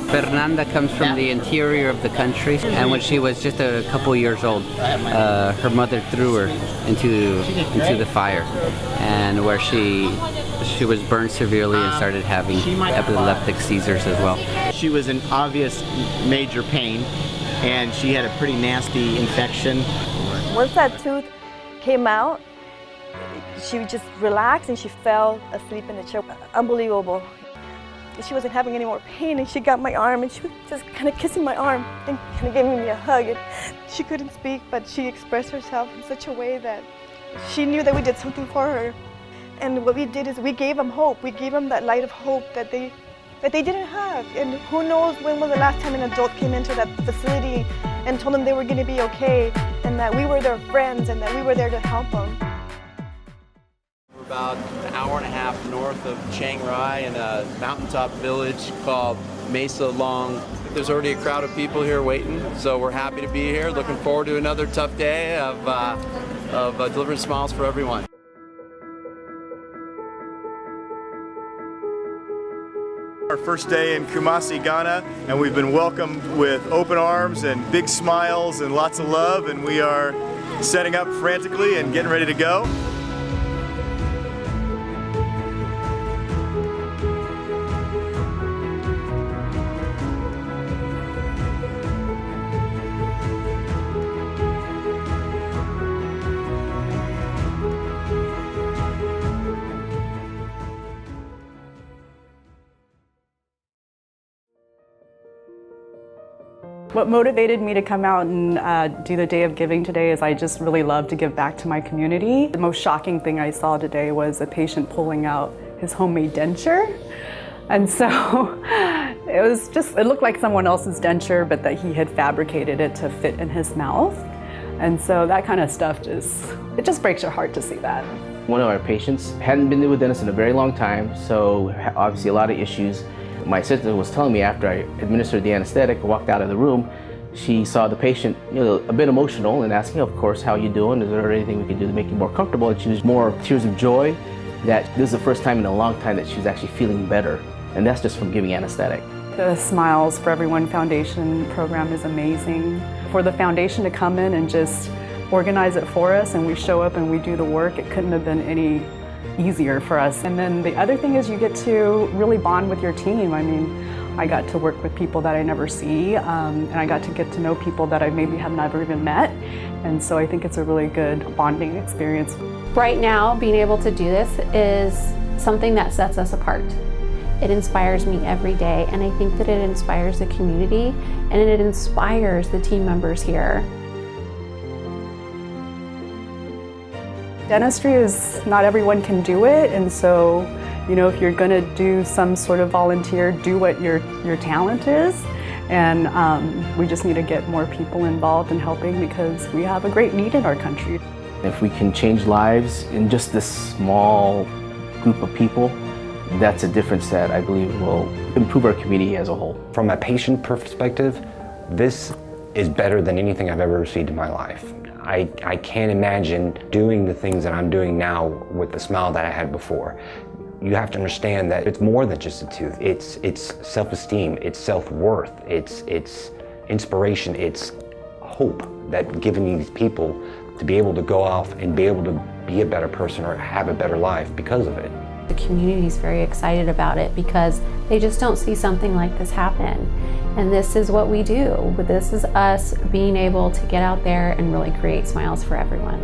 Fernanda comes from the interior of the country, and when she was just a couple years old, her mother threw her into the fire, and where she was burned severely and started having epileptic seizures as well. She was in obvious major pain, and she had a pretty nasty infection. Once that tooth came out, she just relaxed and she fell asleep in the chair. Unbelievable. She wasn't having any more pain, and she got my arm and she was just kind of kissing my arm and kind of giving me a hug. And she couldn't speak, but she expressed herself in such a way that she knew that we did something for her. And what we did is we gave them hope. We gave them that light of hope that they didn't have. And who knows when was the last time an adult came into that facility and told them they were going to be okay, and that we were their friends and that we were there to help them. We're about an hour and a half north of Chiang Rai in a mountaintop village called Mesa Long. There's already a crowd of people here waiting, so we're happy to be here. Looking forward to another tough day of delivering smiles for everyone. Our first day in Kumasi, Ghana, and we've been welcomed with open arms and big smiles and lots of love, and we are setting up frantically and getting ready to go. What motivated me to come out and do the Day of Giving today is I just really love to give back to my community. The most shocking thing I saw today was a patient pulling out his homemade denture. And so it looked like someone else's denture, but that he had fabricated it to fit in his mouth. And so that kind of stuff it just breaks your heart to see that. One of our patients hadn't been with dentists in a very long time, so obviously a lot of issues. My assistant was telling me after I administered the anesthetic, walked out of the room, she saw the patient a bit emotional and asking, of course, how you doing? Is there anything we can do to make you more comfortable? And she was more tears of joy that this is the first time in a long time that she was actually feeling better. And that's just from giving anesthetic. The Smiles for Everyone Foundation program is amazing. For the foundation to come in and just organize it for us, and we show up and we do the work, it couldn't have been any easier for us. And then the other thing is you get to really bond with your team. I mean, I got to work with people that I never see, and I got to get to know people that I maybe have never even met. And so I think it's a really good bonding experience. Right now, being able to do this is something that sets us apart. It inspires me every day, and I think that it inspires the community, and it inspires the team members here. Dentistry is, not everyone can do it, and so, if you're going to do some sort of volunteer, do what your talent is. And we just need to get more people involved in helping because we have a great need in our country. If we can change lives in just this small group of people, that's a difference that I believe will improve our community as a whole. From a patient perspective, this is better than anything I've ever received in my life. I can't imagine doing the things that I'm doing now with the smile that I had before. You have to understand that it's more than just a tooth. It's self-esteem, it's self-worth, it's inspiration, it's hope that giving these people to be able to go off and be able to be a better person or have a better life because of it. The community is very excited about it because they just don't see something like this happen. And this is what we do. This is us being able to get out there and really create smiles for everyone.